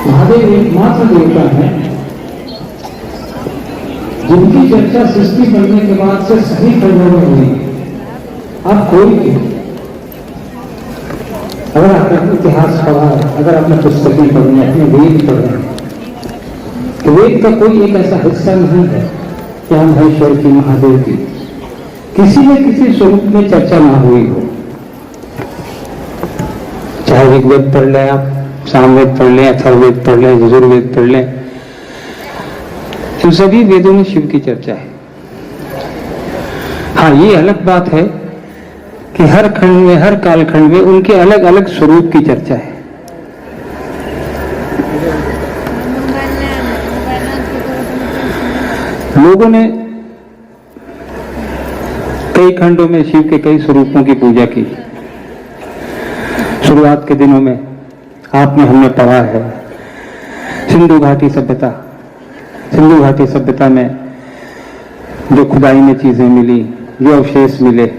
महादेव एकमात्र देवता है जिनकी चर्चा सृष्टि बनने के बाद से सभी खंडों में हुई। अब कोई भी अगर आपने इतिहास पढ़ा, अगर आपने पुस्तकें पढ़ी, अपने वेद पढ़े, तो वेद का कोई एक ऐसा हिस्सा नहीं है कि हम महेश्वर की, महादेव की किसी न किसी स्वरूप में चर्चा ना हुई हो। चाहे ऋग्वेद पढ़ लें आप, सामवेद पढ़ लें, अथर्ववेद पढ़ लें, यजुर्वेद पढ़ लें, तो सभी वेदों में शिव की चर्चा है। हाँ, ये अलग बात है कि हर खंड में, हर कालखंड में उनके अलग अलग स्वरूप की चर्चा है। लोगों ने कई खंडों में शिव के कई स्वरूपों की पूजा की। शुरुआत के दिनों में आपने, हमने पढ़ा है सिंधु घाटी सभ्यता। सिंधु घाटी सभ्यता में जो खुदाई में चीजें मिली, जो अवशेष मिले,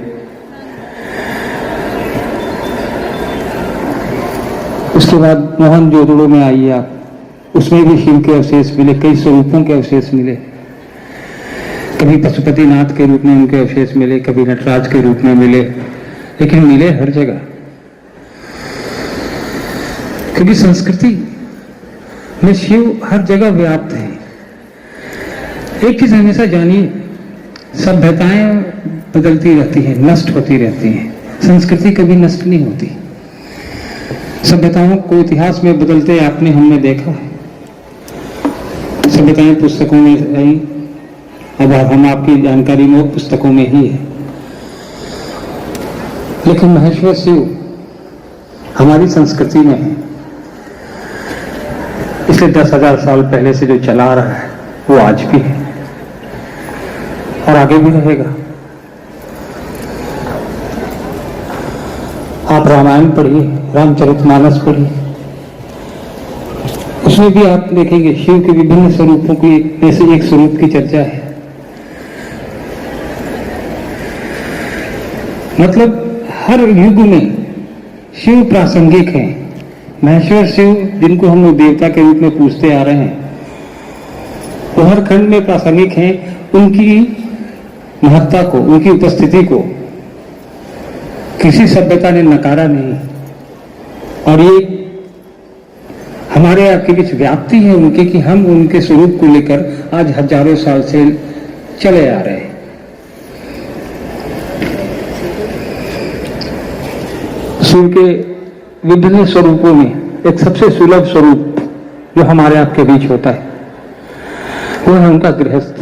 उसके बाद मोहनजोदड़ो में आइए आप, उसमें भी शिव के अवशेष मिले, कई स्वरूपों के अवशेष मिले। कभी पशुपतिनाथ के रूप में उनके अवशेष मिले, कभी नटराज के रूप में मिले, लेकिन मिले हर जगह, क्योंकि संस्कृति में शिव हर जगह व्याप्त है। एक चीज हमेशा जानिए, सभ्यताएं बदलती रहती हैं, नष्ट होती रहती हैं, संस्कृति कभी नष्ट नहीं होती। सभ्यताओं को इतिहास में बदलते आपने, हमने देखा है। सभ्यताएं पुस्तकों में आई, अब हम आपकी जानकारी में पुस्तकों में ही है, लेकिन महेश्वर शिव हमारी संस्कृति में है। इसलिए 10,000 साल पहले से जो चला रहा है वो आज भी है और आगे भी रहेगा। आप रामायण पढ़िए, रामचरितमानस पढ़िए, उसमें भी आप देखेंगे शिव के विभिन्न स्वरूपों की ऐसे एक स्वरूप की चर्चा है। मतलब हर युग में शिव प्रासंगिक है। महेश्वर शिव, जिनको हम लोग देवता के रूप में पूजते आ रहे हैं, वो हर खंड में प्रासंगिक हैं। उनकी महत्ता को, उनकी उपस्थिति को किसी सभ्यता ने नकारा नहीं, और ये हमारे आपके बीच व्याप्ति है उनके, कि हम उनके स्वरूप को लेकर आज हजारों साल से चले आ रहे हैं। शिव के विभिन्न स्वरूपों में एक सबसे सुलभ स्वरूप जो हमारे आपके बीच होता है वो है उनका गृहस्थ।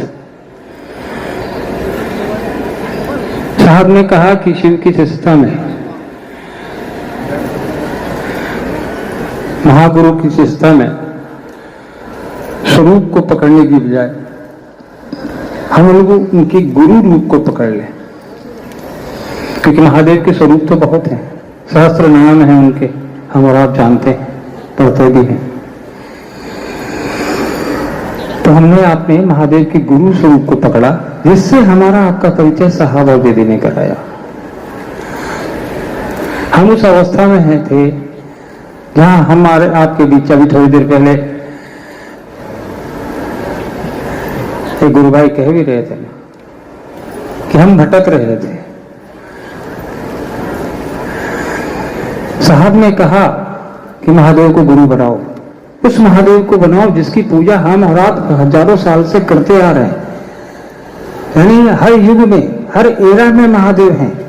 साहब ने कहा कि शिव की शिष्यता में, महागुरु की शिष्यता में स्वरूप को पकड़ने की बजाय हम लोग उनके गुरु रूप को पकड़ लें, क्योंकि महादेव के स्वरूप तो बहुत हैं, सहस्त्र नाम है उनके, हम और आप जानते हैं, पढ़ते भी हैं। तो हमने आपने महादेव के गुरु स्वरूप को पकड़ा, जिससे हमारा आपका परिचय साहब और दीदी ने कराया। हम उस अवस्था में हैं थे जहां हमारे आपके बीच अभी थोड़ी देर पहले एक गुरु भाई कह भी रहे थे कि हम भटक रहे थे। साहब ने कहा कि महादेव को गुरु बनाओ, उस महादेव को बनाओ जिसकी पूजा हम और आप हजारों साल से करते आ रहे हैं। यानी हर युग में, हर एरा में महादेव हैं,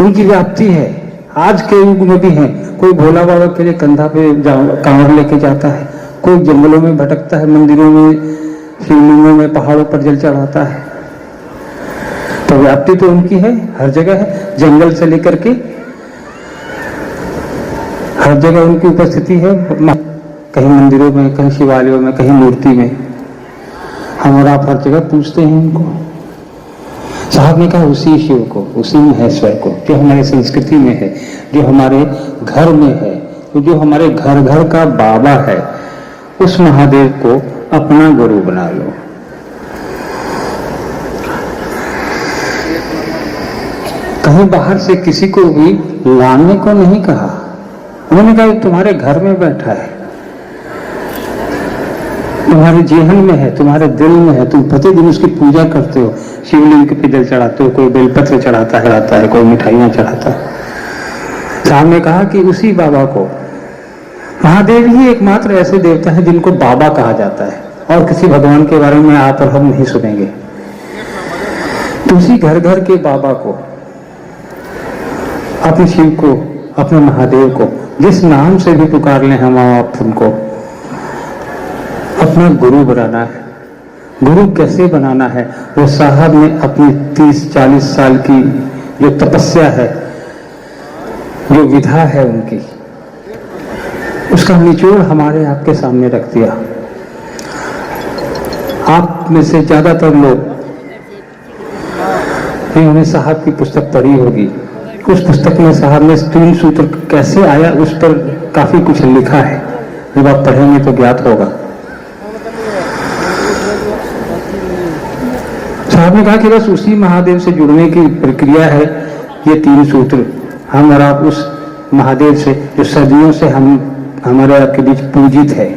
उनकी व्याप्ति है, आज के युग में भी है। कोई भोला बाबा के लिए कंधा पे कांवड़ लेके जाता है, कोई जंगलों में भटकता है, मंदिरों में, शिवलिंगों में, पहाड़ों पर जल चढ़ाता है। तो व्याप्ति तो उनकी है, हर जगह है, जंगल से लेकर के हर जगह उनकी उपस्थिति है। कहीं मंदिरों में, कहीं शिवालयों में, कहीं मूर्ति में, हम और आप हर जगह पूजते हैं उनको। साहब ने कहा उसी शिव को, उसी महेश्वर को जो हमारी संस्कृति में है, जो हमारे घर में है, जो हमारे घर घर का बाबा है, उस महादेव को अपना गुरु बना लो। कहीं बाहर से किसी को भी लाने को नहीं कहा। उन्होंने कहा तुम्हारे घर में बैठा है, तुम्हारे जीवन में है, तुम्हारे दिल में है, तुम प्रतिदिन उसकी पूजा करते हो, शिवलिंग पे जल चढ़ाते हो, कोई बेलपत्र चढ़ाता है, कोई मिठाइयां चढ़ाता है। साहब ने कहा कि उसी बाबा को, महादेव ही एकमात्र ऐसे देवता है जिनको बाबा कहा जाता है, और किसी भगवान के बारे में आप और हम नहीं सुनेंगे। तो उसी घर घर के बाबा को, अपने शिव को, अपने महादेव को, जिस नाम से भी पुकार लें हम आप उनको, अपना गुरु बनाना है। गुरु कैसे बनाना है, वो साहब ने अपनी 30-40 साल की जो तपस्या है, जो विधा है उनकी, उसका निचोड़ हमारे आपके सामने रख दिया। आप में से ज्यादातर लोग उन्होंने साहब की पुस्तक पढ़ी होगी। उस पुस्तक में साहब ने 3 सूत्र कैसे आया, उस पर काफी कुछ लिखा है, जब आप पढ़ेंगे तो ज्ञात होगा। साहब ने कहा कि बस उसी महादेव से जुड़ने की प्रक्रिया है ये 3 सूत्र। हम और आप उस महादेव से जो सदियों से हमारे आपके बीच पूजित है,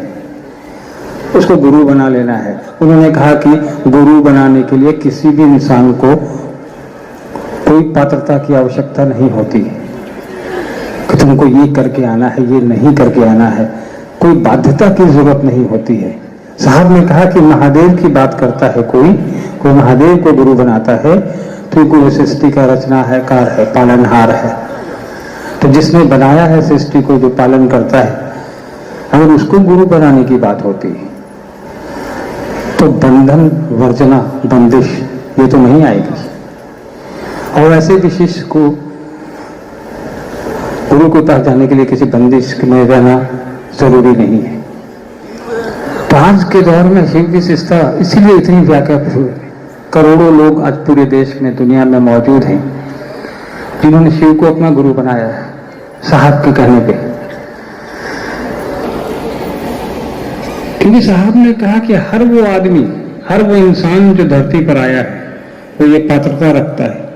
उसको गुरु बना लेना है। उन्होंने कहा कि गुरु बनाने के लिए किसी भी इंसान को कोई पात्रता की आवश्यकता नहीं होती कि तुमको ये करके आना है, ये नहीं करके आना है, कोई बाध्यता की जरूरत नहीं होती है। साहब ने कहा कि महादेव की बात करता है कोई महादेव को गुरु बनाता है तो कोई सृष्टि का रचना है, कार है, पालनहार है। तो जिसने बनाया है सृष्टि को, जो पालन करता है, अगर उसको गुरु बनाने की बात होती तो बंधन, वर्जना, बंदिश ये तो नहीं आएगी। और ऐसे भी शिष्य को गुरु के पास जाने के लिए किसी बंदिश में रहना जरूरी नहीं है। तो आज के दौर में शिव की शिष्टता इसीलिए इतनी व्यापक हुई। करोड़ों लोग आज पूरे देश में, दुनिया में मौजूद हैं जिन्होंने शिव को अपना गुरु बनाया है साहब के कहने पे। क्योंकि साहब ने कहा कि हर वो आदमी, हर वो इंसान जो धरती पर आया है, वो ये पात्रता रखता है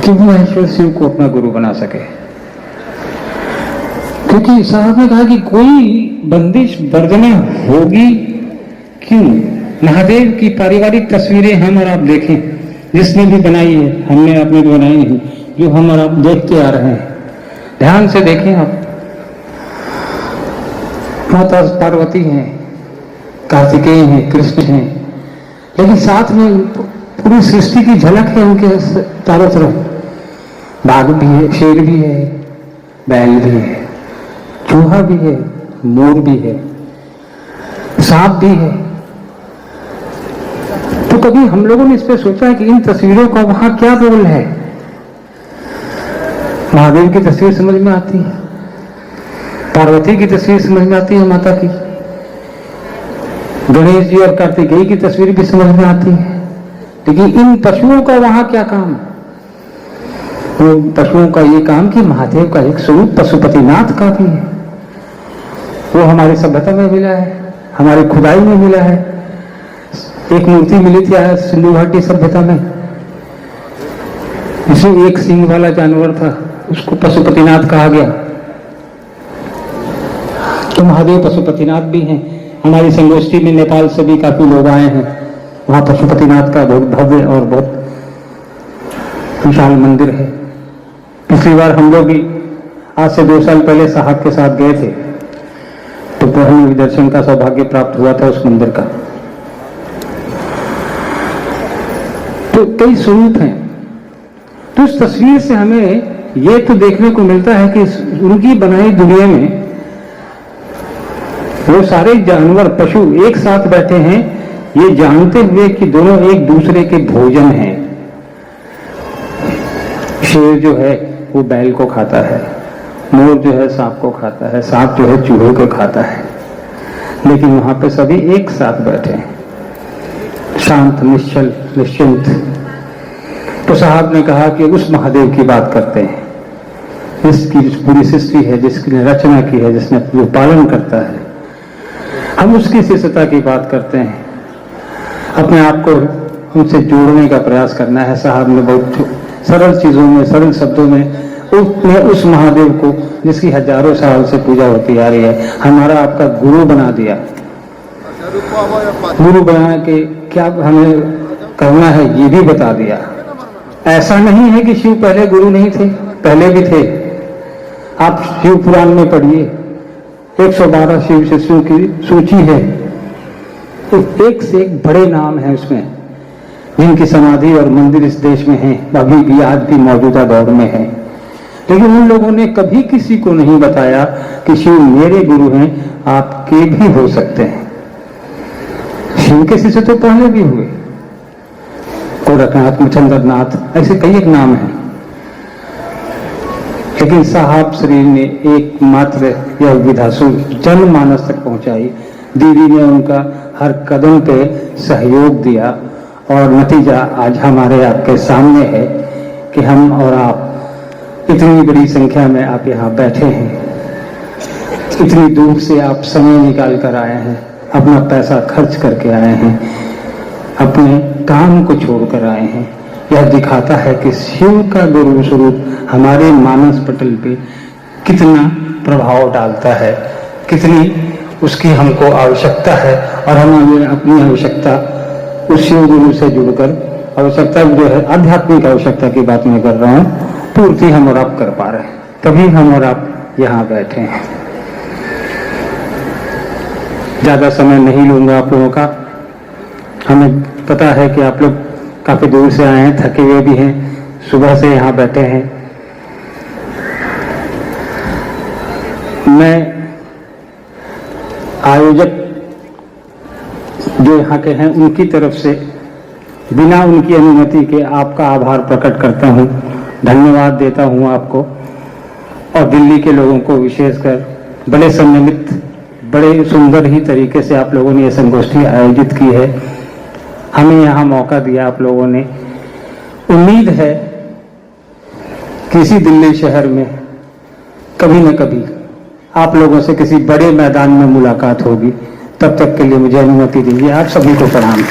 कि वो ईश्वर शिव को अपना गुरु बना सके। क्योंकि साहब ने कहा कि कोई बंदिश, वर्जना होगी क्यों? महादेव की पारिवारिक तस्वीरें हम और आप देखें, जिसने भी बनाई है, हमने आपने भी बनाई है, जो हम और आप देखते आ रहे हैं, ध्यान से देखें आप। माता पार्वती हैं, कार्तिकेय हैं, कृष्ण हैं, लेकिन साथ में पूरी सृष्टि की झलक है उनके चारों तरफ। बाघ भी है, शेर भी है, बैल भी है, चूहा भी है, मोर भी है, सांप भी है। तो कभी हम लोगों ने इस पे सोचा है कि इन तस्वीरों का वहां क्या रोल है? महादेव की तस्वीर समझ में आती है, पार्वती की तस्वीर समझ में आती है, माता की, गणेश जी और कार्तिकेय की तस्वीर भी समझ में आती है, लेकिन इन पशुओं का वहां क्या काम? तो पशुओं का ये काम कि महादेव का एक स्वरूप पशुपतिनाथ का भी है। वो हमारी सभ्यता में मिला है, हमारी खुदाई में मिला है। एक मूर्ति मिली थी सिंधु घाटी सभ्यता में, जिसमें एक सींग वाला जानवर था, उसको पशुपतिनाथ कहा गया। तो महादेव पशुपतिनाथ भी हैं। हमारी संगोष्ठी में नेपाल से भी काफी लोग आए हैं। वहां पशुपतिनाथ का बहुत भव्य और बहुत विशाल मंदिर है। पिछली बार हम लोग भी आज से 2 साल पहले साहब के साथ गए थे, तो हमें भी दर्शन का सौभाग्य प्राप्त हुआ था उस मंदिर का। तो कई स्वरूप हैं। तो उस तस्वीर से हमें ये तो देखने को मिलता है कि उनकी बनाई दुनिया में वो सारे जानवर, पशु एक साथ बैठे हैं, ये जानते हुए कि दोनों एक दूसरे के भोजन हैं। शेर जो है वो बैल को खाता है, मोर जो है सांप को खाता है, सांप जो है चूहे को खाता है, लेकिन वहां पे सभी एक साथ बैठे हैं, शांत, निश्चल, निश्चिंत। तो साहब ने कहा कि उस महादेव की बात करते हैं, जिसकी पूरी सृष्टि है, जिसकी रचना की है, जिसने जो पालन करता है, हम उसकी शिष्टता की बात करते हैं। अपने आप को उनसे जोड़ने का प्रयास करना है। साहब ने बहुत सरल चीजों में, सरल शब्दों में उस महादेव को, जिसकी हजारों साल से पूजा होती आ रही है, हमारा आपका गुरु बना दिया। गुरु बना के क्या हमें करना है ये भी बता दिया। ऐसा नहीं है कि शिव पहले गुरु नहीं थे, पहले भी थे। आप शिव पुराण में पढ़िए, 112 शिव शिष्यों की सूची है, तो एक से एक बड़े नाम है उसमें, जिनकी समाधि और मंदिर इस देश में है, अभी भी आज भी मौजूदा दौर में है। लेकिन उन लोगों ने कभी किसी को नहीं बताया कि शिव मेरे गुरु हैं, आपके भी हो सकते हैं। शिव के शिष्य तो पहले भी हुए, गोरखनाथ, मच्छंद्रनाथ, ऐसे कई एक नाम हैं। लेकिन साहब श्री ने एकमात्र यह विधा जनमानस तक पहुंचाई। दीदी ने उनका हर कदम पे सहयोग दिया और नतीजा आज हमारे आपके सामने है कि हम और आप इतनी बड़ी संख्या में आप यहाँ बैठे हैं, इतनी दूर से आप समय निकाल कर आए हैं, अपना पैसा खर्च करके आए हैं, अपने काम को छोड़कर आए हैं। यह दिखाता है कि शिव का गुरु स्वरूप हमारे मानस पटल पे कितना प्रभाव डालता है, कितनी उसकी हमको आवश्यकता है, और हम अपनी आवश्यकता उस शिव गुरु से जुड़कर, आवश्यकता जो है आध्यात्मिक आवश्यकता की बात मैं कर रहा हूँ, पूर्ति हम और आप कर पा रहे हैं, तभी हम और आप यहाँ बैठे हैं। ज्यादा समय नहीं लूंगा आप लोगों का। हमें पता है कि आप लोग काफी दूर से आए हैं, थके हुए भी हैं, सुबह से यहाँ बैठे हैं। मैं आयोजक जो यहाँ के हैं उनकी तरफ से बिना उनकी अनुमति के आपका आभार प्रकट करता हूँ, धन्यवाद देता हूँ आपको, और दिल्ली के लोगों को विशेषकर बड़े संयमित, बड़े सुंदर ही तरीके से आप लोगों ने ये संगोष्ठी आयोजित की है, हमें यहाँ मौका दिया आप लोगों ने। उम्मीद है कि इसी दिल्ली शहर में कभी न कभी आप लोगों से किसी बड़े मैदान में मुलाकात होगी। तब तक के लिए मुझे अनुमति दीजिए। आप सभी को प्रणाम।